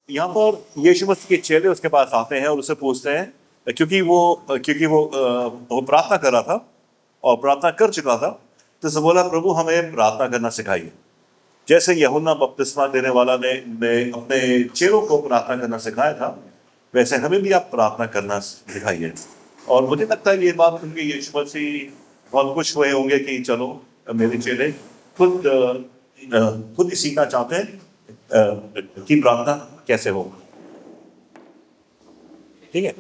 यहाँ पर यीशु मसीह के चेले उसके पास आते हैं और उससे पूछते हैं, क्योंकि वो प्रार्थना कर रहा था और प्रार्थना कर चुका था, तो उसने बोला प्रभु हमें प्रार्थना करना सिखाइए, जैसे यूहन्ना बपतिस्मा देने वाला ने अपने चेलों को प्रार्थना करना सिखाया था, वैसे हमें भी आप प्रार्थना करना सिखाइए। और मुझे लगता है ये बात सुन के यीशु मसीह बहुत खुश हुए होंगे कि चलो मेरे चेले खुद ही सीखना चाहते हैं कि प्रार्थना कैसे हो। ठीक है,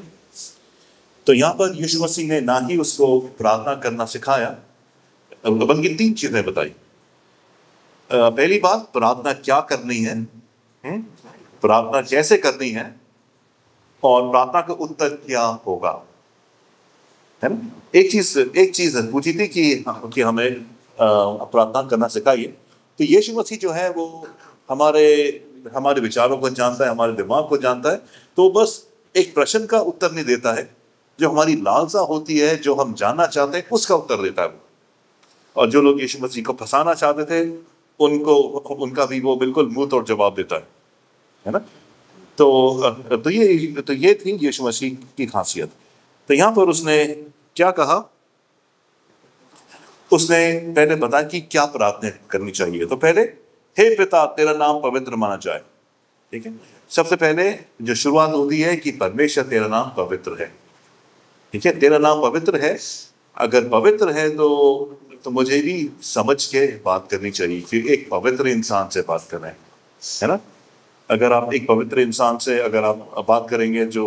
तो यहाँ पर यीशु मसीह ने ना ही उसको प्रार्थना करना सिखाया, बल्कि 3 चीजें बताई। पहली बात, प्रार्थना क्या करनी है, प्रार्थना कैसे करनी है, और प्रार्थना का उत्तर क्या होगा, है ना। एक चीज पूछी थी कि हमें प्रार्थना करना सिखाइए। तो यीशु मसीह जो है वो हमारे विचारों को जानता है, हमारे दिमाग को जानता है, तो बस एक प्रश्न का उत्तर नहीं देता है, जो हमारी लालसा होती है, जो हम जानना चाहते हैं, उसका उत्तर देता है। और जो लोग यीशु मसीह को फंसाना चाहते थे, उनका भी वो बिल्कुल मुंह तोड़ जवाब देता है ना। तो ये थी यीशु मसीह की खासियत। तो यहाँ पर उसने क्या कहा, उसने पहले बताया कि क्या प्रार्थना करनी चाहिए। तो पहले, हे पिता तेरा नाम पवित्र माना जाए। ठीक है, सबसे पहले जो शुरुआत होती है कि परमेश्वर तेरा नाम पवित्र है। ठीक है, तेरा नाम पवित्र है। अगर पवित्र है तो मुझे भी समझ के बात करनी चाहिए कि एक पवित्र इंसान से बात कर रहे हैं, है ना। अगर आप एक पवित्र इंसान से अगर आप बात करेंगे जो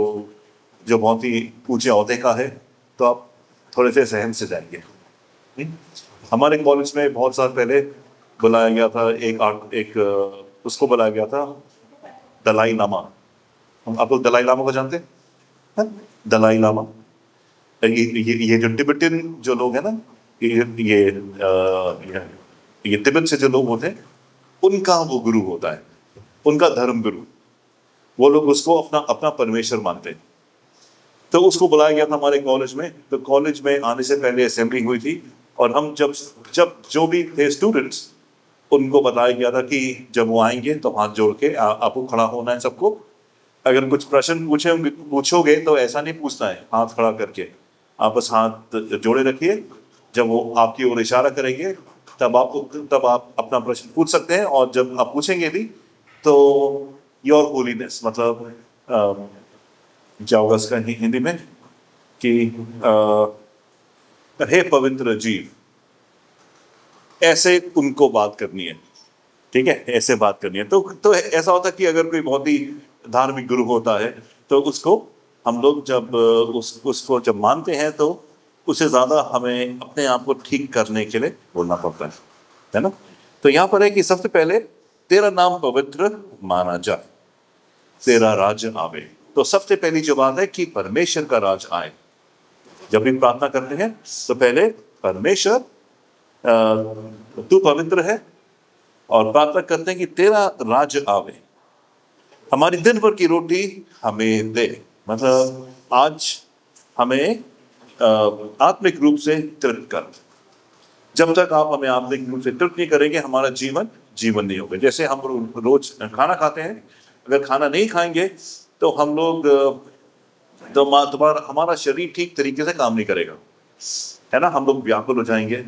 बहुत ही ऊंचे ओहदे का है, तो आप थोड़े से सहम से जाएंगे। हमारे कॉलेज में बहुत साल पहले बुलाया गया था उसको बुलाया गया था दलाई लामा। आप लोग दलाई लामा को जानते हैं? दलाई लामा ये जो तिब्बतियन जो लोग हैं ना, ये तिब्बत से जो लोग होते हैं, उनका वो गुरु होता है, उनका धर्म गुरु। वो लोग उसको अपना परमेश्वर मानते हैं। तो उसको बुलाया गया था हमारे कॉलेज में। तो कॉलेज में आने से पहले असेंबली हुई थी, और हम जब जो भी थे स्टूडेंट्स, उनको बताया गया था कि जब वो आएंगे तो हाथ जोड़ के आपको खड़ा होना है सबको। अगर कुछ प्रश्न पूछोगे तो ऐसा नहीं पूछना है हाथ खड़ा करके, आप बस हाथ जोड़े रखिए। जब वो आपकी ओर इशारा करेंगे तब आप अपना प्रश्न पूछ सकते हैं। और जब आप पूछेंगे भी तो योर होलीनेस, मतलब क्या होगा इसका हिंदी में कि हे पवित्र जीव, ऐसे उनको बात करनी है। ठीक है, ऐसे बात करनी है। तो ऐसा होता है कि अगर कोई बहुत ही धार्मिक गुरु होता है, तो उसको हम लोग जब उसको जब मानते हैं, तो उससे ज्यादा हमें अपने आप को ठीक करने के लिए बोलना पड़ता है ना। तो यहाँ पर है कि सबसे पहले तेरा नाम पवित्र माना जाए, तेरा राज्य आवे। तो सबसे पहली जो बात है कि परमेश्वर का राज आए। जब भी प्रार्थना करते हैं तो पहले परमेश्वर तू पवित्र है, और प्रार्थना करते हैं कि तेरा राज्य आवे, हमारी दिन भर की रोटी हमें दे। मतलब आज हमें आत्मिक रूप से तृप्त कर। जब तक आप हमें आत्मिक रूप से तृप्त नहीं करेंगे, हमारा जीवन नहीं होगा। जैसे हम रोज खाना खाते हैं, अगर खाना नहीं खाएंगे तो हम लोग हमारा शरीर ठीक तरीके से काम नहीं करेगा, है ना। हम लोग व्याकुल हो जाएंगे,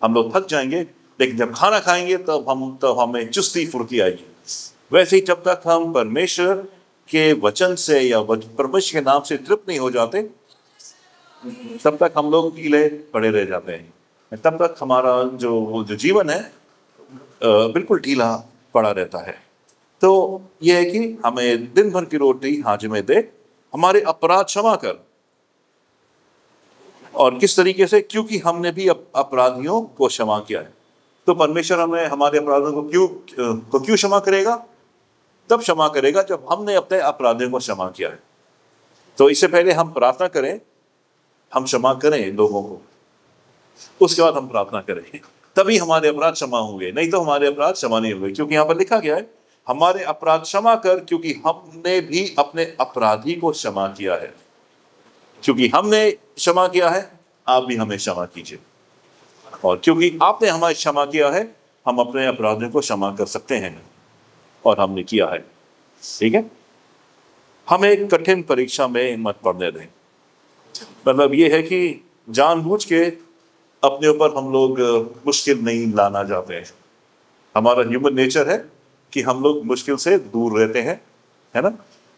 हम लोग थक जाएंगे। लेकिन जब खाना खाएंगे तब हमें चुस्ती फुर्ती आएगी। वैसे ही जब तक हम परमेश्वर के वचन से या परमेश्वर के नाम से तृप्त नहीं हो जाते, तब तक हम लोग ढीले पड़े रह जाते हैं। तब तक हमारा जो जीवन है बिल्कुल ढीला पड़ा रहता है। तो यह है कि हमें दिन भर की रोटी आज में दे, हमारे अपराध क्षमा कर। और किस तरीके से? क्योंकि हमने भी अपराधियों को क्षमा किया है। तो परमेश्वर हमें हमारे अपराधों को क्यों क्षमा करेगा? तब क्षमा करेगा जब हमने अपने अपराधियों को क्षमा किया है। तो इससे पहले हम प्रार्थना करें, हम क्षमा करें लोगों को, उसके बाद हम प्रार्थना करें, तभी हमारे अपराध क्षमा होंगे। नहीं तो हमारे अपराध क्षमा नहीं होंगे। क्योंकि यहाँ पर लिखा गया है, हमारे अपराध क्षमा कर, क्योंकि हमने भी अपने अपराधी को क्षमा किया है। क्योंकि हमने क्षमा किया है, आप भी हमें क्षमा कीजिए। और क्योंकि आपने हमें क्षमा किया है, हम अपने अपराधियों को क्षमा कर सकते हैं, और हमने किया है। ठीक है, हमें कठिन परीक्षा में मत पड़ने दें। मतलब ये है कि जानबूझ के अपने ऊपर हम लोग मुश्किल नहीं लाना चाहते हैं। हमारा ह्यूमन नेचर है कि हम लोग मुश्किल से दूर रहते हैं, है ना।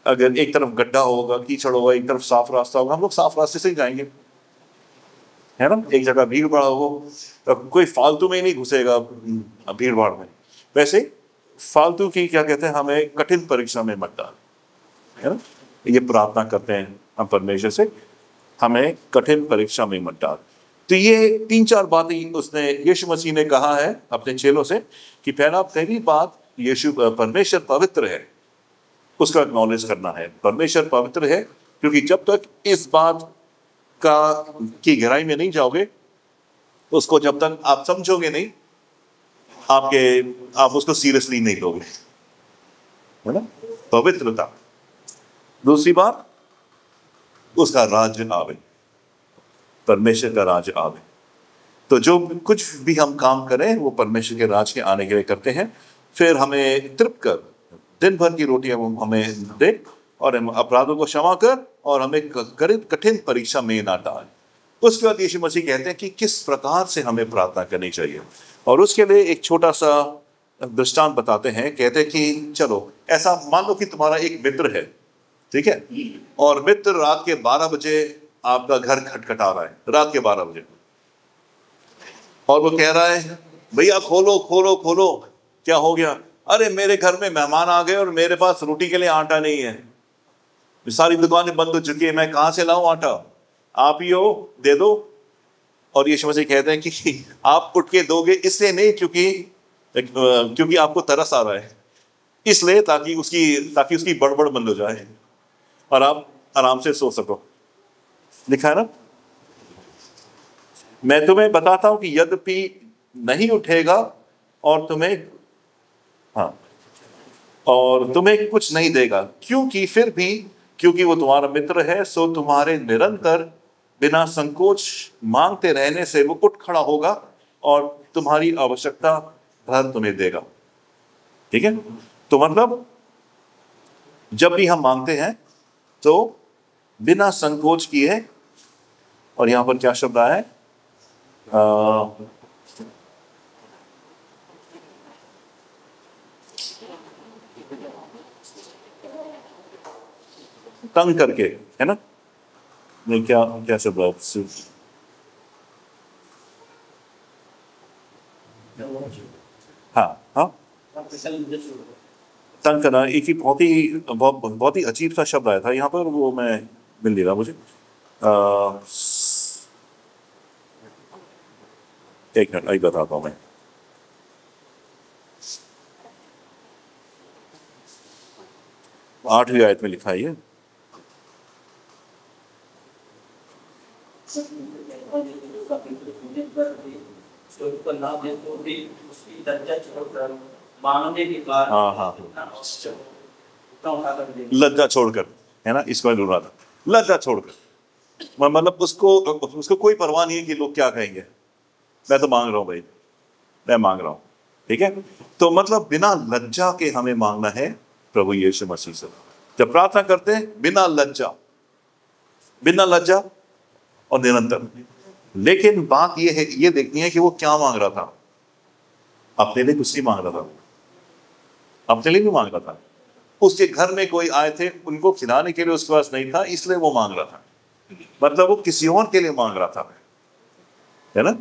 अगर एक तरफ गड्ढा होगा, कीचड़ होगा, एक तरफ साफ रास्ता होगा, हम लोग साफ रास्ते से ही जाएंगे, है ना। एक जगह भीड़ भाड़ हो तो कोई फालतू में ही नहीं घुसेगा भीड़ भाड़ में। वैसे फालतू की क्या कहते हैं, हमें कठिन परीक्षा में मत डाल, है ना। ये प्रार्थना करते हैं हम परमेश्वर से, हमें कठिन परीक्षा में मत डाल। तो ये 3-4 बातें उसने यीशु मसीह ने कहा है अपने चेलों से कि पहली बात, यीशु परमेश्वर पवित्र है, उसका एक्नॉलेज करना है। परमेश्वर पवित्र है, क्योंकि जब तक इस बात की गहराई में नहीं जाओगे, उसको जब तक आप समझोगे नहीं, आप उसको सीरियसली नहीं लोगे, है ना। पवित्रता। दूसरी बात, उसका राज्य आवे, परमेश्वर का राज्य आवे। तो जो कुछ भी हम काम करें वो परमेश्वर के राज के आने के लिए करते हैं। फिर हमें तृप्त कर, दिन भर की रोटी हमें दे, और हम अपराधों को क्षमा कर, और हमें कठिन परीक्षा में ना डाल। उसके बाद यीशु मसीह कहते हैं कि किस प्रकार से हमें प्रार्थना करनी चाहिए, और उसके लिए एक छोटा सा दृष्टांत बताते हैं। कहते हैं कि चलो ऐसा मान लो कि तुम्हारा एक मित्र है, ठीक है, और मित्र रात के 12 बजे आपका घर खटखटा रहा है, रात के 12 बजे, और वो कह रहा है भैया खोलो खोलो खोलो। क्या हो गया? अरे मेरे घर में मेहमान आ गए और मेरे पास रोटी के लिए आटा नहीं है, सारी दुकानें बंद हो चुकी है, मैं कहां से लाऊं आटा? आप ही हो, दे दो। और यीशु मसीह कहते हैं कि आप उठ के दोगे इसलिए नहीं क्योंकि आपको तरस आ रहा है, इसलिए ताकि उसकी बड़बड़ बंद हो जाए और आप आराम से सो सको। लिखा है ना। मैं तुम्हें बताता हूं कि यद्यपि नहीं उठेगा और तुम्हें कुछ नहीं देगा, क्योंकि वो तुम्हारा मित्र है, सो तुम्हारे निरंतर बिना संकोच मांगते रहने से वो उठ खड़ा होगा और तुम्हारी आवश्यकता भर तुम्हें देगा। ठीक है। तो मतलब जब भी हम मांगते हैं तो बिना संकोच किए, और यहां पर क्या शब्द आया है, तंग करके, है ना। नहीं, क्या शब्द है? हाँ, तंग करना। एक ही बहुत ही अजीब सा शब्द आया था यहाँ पर, वो मैं मिल नहीं रहा मुझे। एक मिनट, अभी बताता हूँ मैं। आठवीं आयत में लिखा है ये। लज्जा छोड़कर, है ना, इसको मैं रहा था। लज्जा छोड़कर मतलब उसको कोई परवाह नहीं है कि लोग क्या कहेंगे। मैं तो मांग रहा हूं भाई, मैं मांग रहा हूं। ठीक है। तो मतलब बिना लज्जा के हमें मांगना है प्रभु यीशु मसीह से। जब प्रार्थना करते हैं बिना लज्जा और निरंतर। लेकिन बात यह है, ये देखनी है कि वो क्या मांग रहा था। अपने लिए कुछ नहीं मांग रहा था, अपने लिए भी मांग रहा था। उसके घर में कोई आए थे, उनको खिलाने के लिए उसके पास नहीं था, इसलिए वो मांग रहा था। मतलब वो किसी और के लिए मांग रहा था, है ना।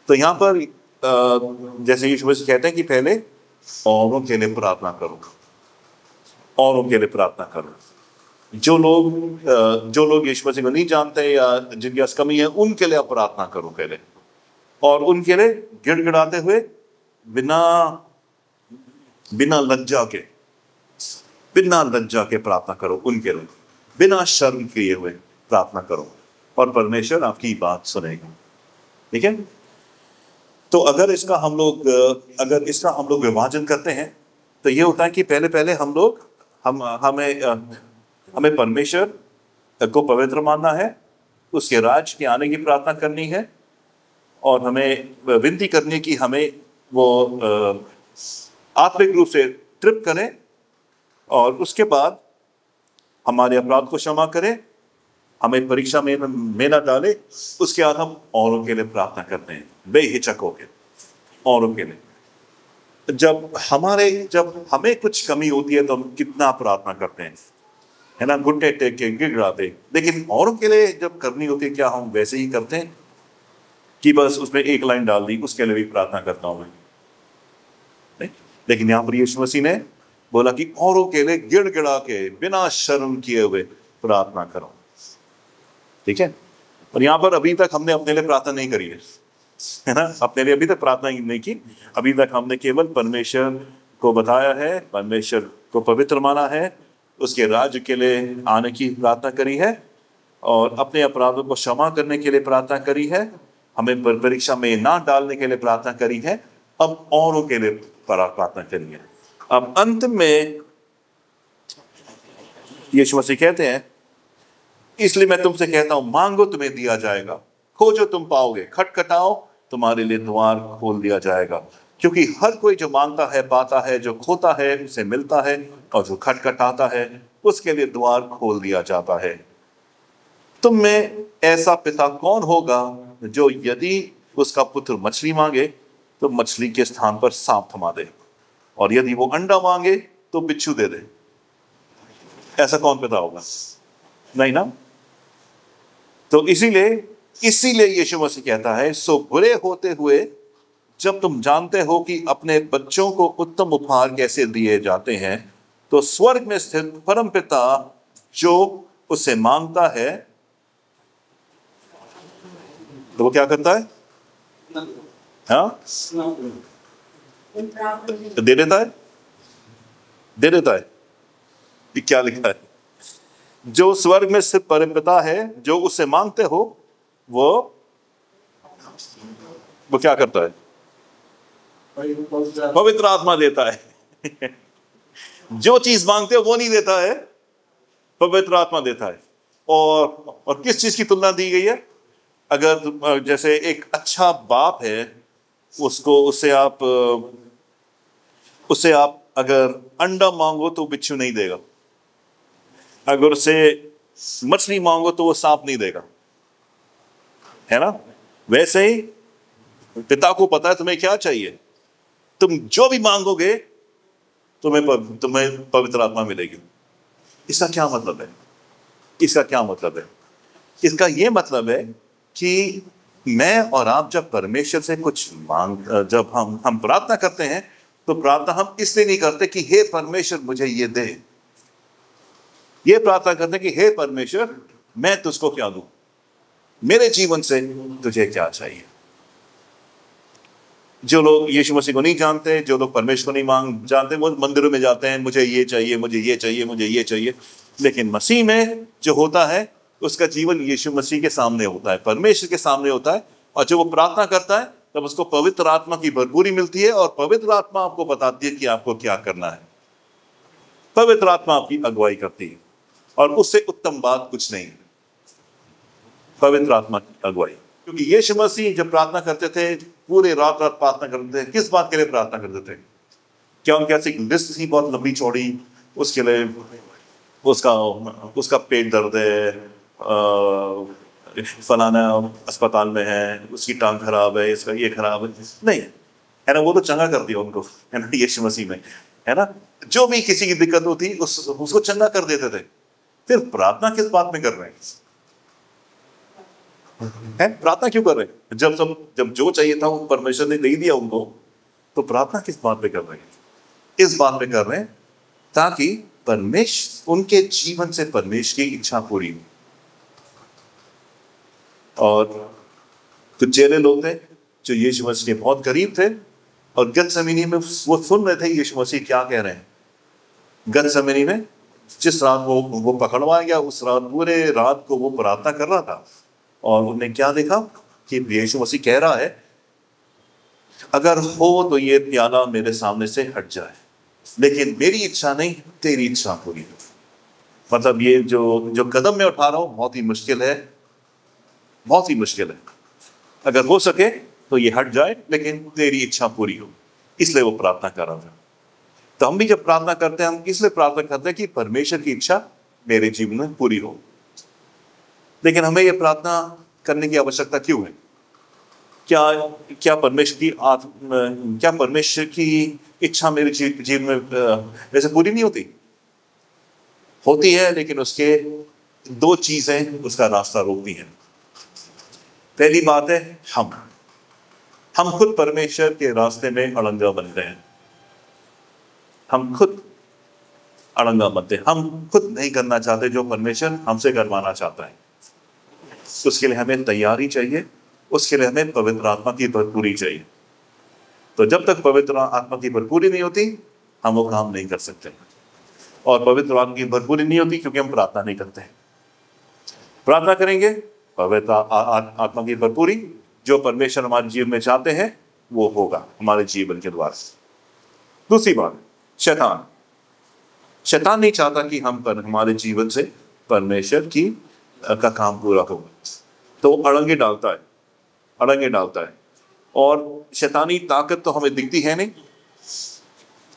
तो यहाँ पर जैसे यीशु मसीह कहते हैं कि पहले औरों के लिए प्रार्थना करो, औरों के लिए प्रार्थना करो। जो लोग यीशु मसीह को नहीं जानते या जिनके पास कमी है, उनके लिए आप प्रार्थना करो पहले, और उनके लिए गिड़गिड़ाते हुए बिना लज्जा के प्रार्थना करो। उनके लिए बिना शर्म किए हुए प्रार्थना करो, और परमेश्वर आपकी बात सुनेगा। ठीक है। तो अगर इसका हम लोग विभाजन करते हैं तो ये होता है कि पहले हमें परमेश्वर को पवित्र मानना है, उसके राज के आने की प्रार्थना करनी है, और हमें विनती करनी है कि हमें वो आत्मिक रूप से तृप्त करें। और उसके बाद हमारे अपराध को क्षमा करे, हमें परीक्षा में ना डाले। उसके बाद हम औरों के लिए प्रार्थना करते हैं बेहिचक होकर, औरों के लिए। जब हमें कुछ कमी होती है तो हम कितना प्रार्थना करते हैं, है ना, घुटने टेक के गिड़गिड़ाते। लेकिन औरों के लिए जब करनी होती है, क्या हम वैसे ही करते हैं कि बस उसमें एक लाइन डाल दी, उसके लिए भी प्रार्थना करता हूं मैं? नहीं। लेकिन यहां पर यीशु मसीह ने बोला कि औरों के लिए गिड़गिड़ा के बिना शर्म किए हुए प्रार्थना करो। ठीक है। और यहां पर अभी तक हमने अपने लिए प्रार्थना नहीं करी है ना, अपने लिए अभी तक प्रार्थना नहीं की। अभी तक हमने केवल परमेश्वर को बताया है, परमेश्वर को पवित्र माना है, उसके राज्य के लिए आने की प्रार्थना करी है, और अपने अपराधों को क्षमा करने के लिए प्रार्थना करी है, हमें परीक्षा में ना डालने के लिए प्रार्थना करी है। अब औरों के लिए प्रार्थना करी है। अब अंत में यीशु मसीह कहते हैं, इसलिए मैं तुमसे कहता हूं, मांगो तुम्हें दिया जाएगा, खोजो तुम पाओगे, खटखटाओ तुम्हारे लिए द्वार खोल दिया जाएगा। क्योंकि हर कोई जो मांगता है पाता है, जो खोता है उसे मिलता है, और जो खटखटाता है उसके लिए द्वार खोल दिया जाता है। तुम में ऐसा पिता कौन होगा जो यदि उसका पुत्र मछली मांगे तो मछली के स्थान पर सांप थमा दे, और यदि वो अंडा मांगे तो बिच्छू दे दे? ऐसा कौन पिता होगा? नहीं ना। तो इसीलिए यीशु मसीह कहता है, सो बुरे होते हुए जब तुम जानते हो कि अपने बच्चों को उत्तम उपहार कैसे दिए जाते हैं, तो स्वर्ग में स्थित परम पिता जो उससे मांगता है, तो वो क्या करता है? हाँ, दे देता है, दे देता है। ये क्या लिखा है? जो स्वर्ग में स्थित परम पिता है जो उससे मांगते हो, वो क्या करता है? पवित्र आत्मा देता है। जो चीज मांगते हो वो नहीं देता है, पवित्र आत्मा देता है। और किस चीज की तुलना दी गई है? अगर जैसे एक अच्छा बाप है, उससे आप अगर अंडा मांगो तो बिच्छू नहीं देगा, अगर उससे मछली मांगो तो वो सांप नहीं देगा, है ना। वैसे ही पिता को पता है तुम्हें क्या चाहिए, तुम जो भी मांगोगे तुम्हें पवित्र आत्मा मिलेगी। इसका क्या मतलब है? इसका यह मतलब है कि मैं और आप जब परमेश्वर से कुछ जब हम प्रार्थना करते हैं, तो प्रार्थना हम इसलिए नहीं करते कि हे परमेश्वर मुझे ये दे। ये प्रार्थना करते हैं कि हे परमेश्वर मैं तुझको क्या दूं, मेरे जीवन से तुझे क्या चाहिए। जो लोग यीशु मसीह को नहीं जानते, जो लोग परमेश्वर को नहीं जानते, वो मंदिरों में जाते हैं, मुझे ये चाहिए, मुझे ये चाहिए, मुझे ये चाहिए। लेकिन मसीह में जो होता है उसका जीवन यीशु मसीह के सामने होता है, परमेश्वर के सामने होता है। और जब वो प्रार्थना करता है तब उसको पवित्र आत्मा की भरपूरी मिलती है, और पवित्र आत्मा आपको बताती है कि आपको क्या करना है। पवित्र आत्मा आपकी अगुवाई करती है, और उससे उत्तम बात कुछ नहीं है, पवित्र आत्मा की अगुवाई। क्योंकि यीशु मसीह जब प्रार्थना करते थे, पूरे रात प्रार्थना करते थे। किस बात के लिए प्रार्थना करते थे? क्या उनके ऐसी लिस्ट थी बहुत लंबी चौड़ी, उसके लिए उसका पेट दर्द है, फलाना अस्पताल में है, उसकी टांग खराब है, इसका ये खराब है, नहीं है ना। वो तो चंगा कर दिया उनको, है ना, यीशु मसीह में, है ना। जो भी किसी की दिक्कत होती उसको चंगा कर देते थे। फिर प्रार्थना किस बात में कर रहे हैं? प्रार्थना क्यों कर रहे हैं? जब जो चाहिए था वो परमेश्वर ने दे दिया उनको, तो प्रार्थना किस बात पे कर रहे हैं? इस बात पे कर रहे हैं ताकि परमेश्वर उनके जीवन से परमेश्वर की इच्छा पूरी हो। और कुछ चेले लोग थे जो यीशु मसीह के बहुत करीब थे, और गतसमनी में वो सुन रहे थे यीशु मसीह क्या कह रहे हैं। गतसमनी में जिस रात वो पकड़वाया गया, उस रात पूरे रात को वो प्रार्थना कर रहा था, और उन्होंने क्या देखा कि यीशु मसीह कह रहा है, अगर हो तो ये प्याला मेरे सामने से हट जाए, लेकिन मेरी इच्छा नहीं तेरी इच्छा पूरी हो। मतलब ये जो कदम मैं उठा रहा हूं बहुत ही मुश्किल है, बहुत ही मुश्किल है। अगर हो सके तो ये हट जाए, लेकिन तेरी इच्छा पूरी हो। इसलिए वो प्रार्थना कर रहा था। तो हम भी जब प्रार्थना करते हैं, हम इसलिए प्रार्थना करते हैं कि परमेश्वर की इच्छा मेरे जीवन में पूरी हो। लेकिन हमें यह प्रार्थना करने की आवश्यकता क्यों है? क्या क्या परमेश्वर की इच्छा मेरे जीवन में वैसे पूरी नहीं होती? होती है, लेकिन उसके दो चीजें उसका रास्ता रोकती हैं। पहली बात है, हम खुद परमेश्वर के रास्ते में अड़ंगा बनते हैं। हम खुद अड़ंगा बनते हैं। हम खुद नहीं करना चाहते जो परमेश्वर हमसे करवाना चाहता है। उसके लिए हमें तैयारी चाहिए, उसके लिए हमें पवित्र आत्मा की भरपूरी चाहिए। तो जब तक पवित्र आत्मा की भरपूरी नहीं होती, हम वो काम नहीं कर सकते। और पवित्र आत्मा की भरपूरी नहीं होती क्योंकि हम प्रार्थना नहीं करते। प्रार्थना करेंगे, पवित्र आत्मा की भरपूरी जो परमेश्वर हमारे जीवन में चाहते हैं वो होगा हमारे जीवन के द्वारा। दूसरी बात, शैतान नहीं चाहता कि हमारे जीवन से परमेश्वर की का काम पूरा हो, तो अड़ंगे डालता है। और शैतानी ताकत तो हमें दिखती है नहीं,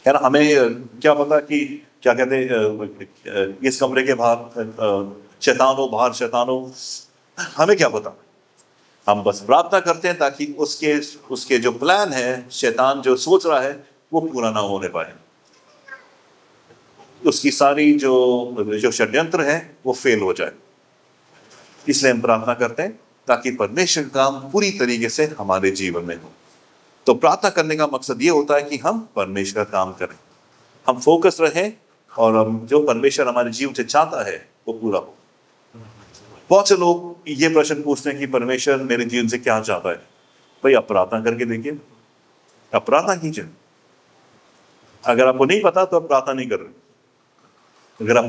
है ना? हमें क्या पता कि क्या कहते हैं, इस कमरे के बाहर शैतान हो, बाहर शैतान हो, हमें क्या पता? हम बस प्रार्थना करते हैं ताकि उसके जो प्लान है, शैतान जो सोच रहा है वो पूरा ना होने पाए। उसकी सारी जो षड्यंत्र है वो फेल हो जाए। इसलिए हम प्रार्थना करते हैं ताकि परमेश्वर का काम पूरी तरीके से हमारे जीवन में हो। तो प्रार्थना करने का मकसद ये होता है कि हम परमेश्वर का काम करें, हम फोकस रहें और हम जो परमेश्वर हमारे जीवन से चाहता है वो पूरा हो। बहुत से लोग ये प्रश्न पूछते हैं कि परमेश्वर मेरे जीवन से क्या चाहता है। भाई, आप प्रार्थना करके देखिए, आप प्रार्थना कीजिए। अगर आपको नहीं पता तो आप प्रार्थना नहीं कर रहे। अगर आप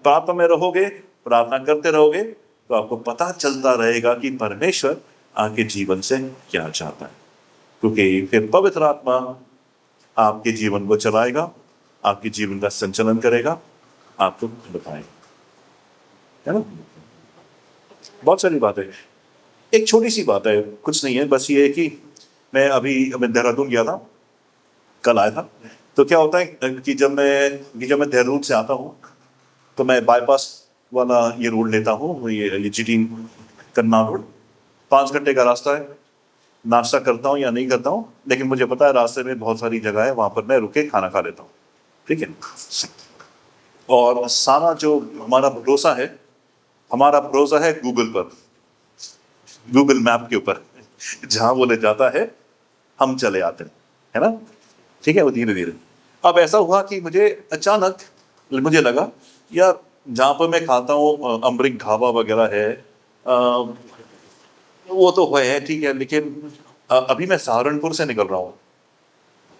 प्रार्थना में रहोगे, प्रार्थना करते रहोगे, तो आपको पता चलता रहेगा कि परमेश्वर आपके जीवन से क्या चाहता है। क्योंकि फिर पवित्र आत्मा आपके जीवन को चलाएगा, आपके जीवन का संचालन करेगा, आपको बताएगा, है ना? बहुत सारी बातें। एक छोटी सी बात है, कुछ नहीं है, बस ये है कि मैं देहरादून गया था, कल आया था। तो क्या होता है कि जब मैं देहरादून से आता हूँ तो मैं बाईपास वाला ये रोड लेता हूँ, ये जीटी कन्ना रोड। 5 घंटे का रास्ता है। नाश्ता करता हूँ या नहीं करता हूँ, लेकिन मुझे पता है रास्ते में बहुत सारी जगह है, वहां पर मैं रुके खाना खा लेता हूँ, ठीक है। और सारा जो हमारा भरोसा है गूगल पर, गूगल मैप के ऊपर, जहां वो ले जाता है हम चले आते हैं, है ना? ठीक है, वो धीरे धीरे। अब ऐसा हुआ कि अचानक मुझे लगा यार, जहाँ पर मैं खाता हूँ अमृत ढाबा वगैरह है, वो तो है ठीक है, लेकिन अभी मैं सहारनपुर से निकल रहा हूँ।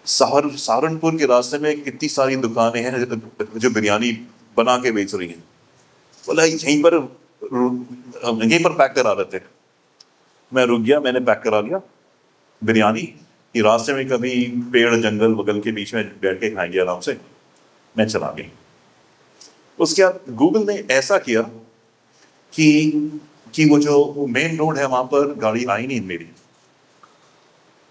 सहारनपुर के रास्ते में कितनी सारी दुकानें हैं जो बिरयानी बना के बेच रही हैं। बोला यहीं पर पैक करा लेते हैं। मैं रुक गया, मैंने पैक करा लिया बिरयानी। ये रास्ते में कभी पेड़ जंगल बगल के बीच में बैठ के खाएंगे आराम से। मैं चला गया। उसके बाद गूगल ने ऐसा किया कि वो जो मेन रोड है वहां पर गाड़ी आई नहीं मेरी,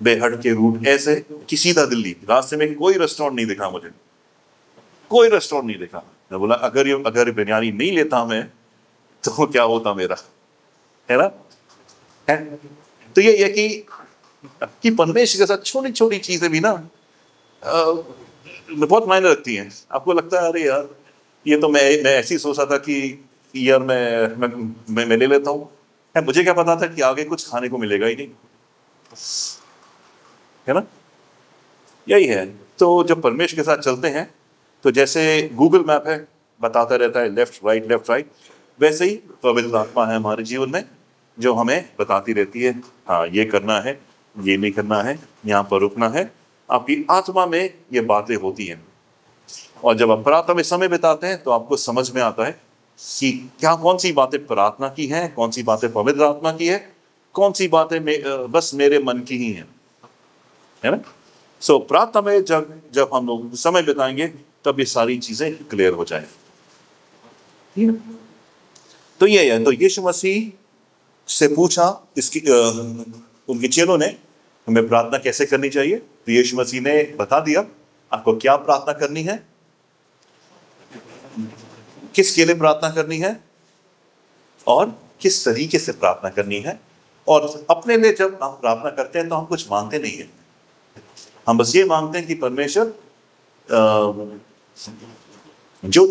बेहट के रूट ऐसे कि सीधा दिल्ली। रास्ते में कोई रेस्टोरेंट नहीं दिखा मुझे, कोई रेस्टोरेंट नहीं दिखा। मैं बोला अगर बिरयानी नहीं लेता मैं तो क्या होता मेरा, है ना? है तो ये कि परमेश्वर के साथ छोटी छोटी चीजें भी ना बहुत मायने रखती हैं। आपको लगता है अरे यार, ये तो मैं ऐसे ही सोचा था कि यार मैं ले लेता हूँ, मुझे क्या पता था कि आगे कुछ खाने को मिलेगा ही नहीं, है ना? यही है। तो जब परमेश्वर के साथ चलते हैं तो जैसे गूगल मैप है, बताता रहता है लेफ्ट राइट, वैसे ही पवित्र आत्मा है हमारे जीवन में जो हमें बताती रहती है, हाँ ये करना है, ये नहीं करना है, यहाँ पर रुकना है। आपकी आत्मा में ये बातें होती हैं। और जब आप प्रार्थना में समय बिताते हैं तो आपको समझ में आता है कि कौन सी बातें प्रार्थना की हैं, कौन सी बातें पवित्र आत्मा की है, कौन सी बातें बस मेरे मन की ही हैं, है ना? सो प्रार्थना में जब हम लोग समय बिताएंगे तब ये सारी चीजें क्लियर हो जाए। तो ये है। तो यीशु मसीह से पूछा उनके चेलों ने हमें प्रार्थना कैसे करनी चाहिए, तो यीशु मसीह ने बता दिया आपको क्या प्रार्थना करनी है। किसके लिए प्रार्थना करनी है और किस तरीके से प्रार्थना करनी है। और अपने लिए जब हम प्रार्थना करते हैं तो हम कुछ मांगते नहीं है, हम बस ये मांगते हैं कि परमेश्वर जो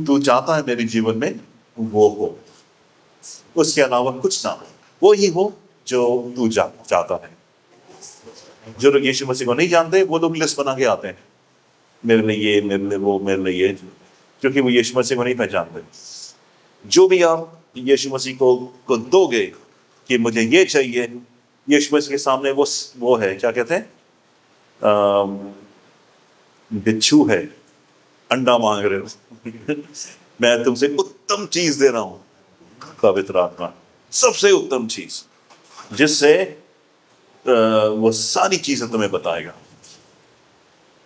तू चाहता है मेरे जीवन में वो हो, उसके अलावा कुछ ना हो, वो ही हो जो तू चाहता है। जो लोग यीशु मसीह को नहीं जानते वो लोग लिस्ट बना के आते हैं, मेरे लिए ये, मेरे लिए वो, मेरे लिए ये, क्योंकि वो यीशु मसीह को नहीं पहचानते। जो भी आप यीशु मसीह को दोगे कि मुझे ये चाहिए, यीशु मसीह के सामने वो है, क्या कहते हैं, बिच्छू है, अंडा मांग रहे हो मैं तुमसे उत्तम चीज दे रहा हूं, पवित्र आत्मा, सबसे उत्तम चीज, जिससे वो सारी चीजें तुम्हें बताएगा,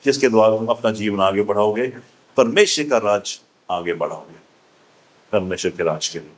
जिसके द्वारा तुम अपना जीवन आगे बढ़ाओगे, परमेश्वर का राज आगे बढ़ाओगे, परमेश्वर के राज के लिए।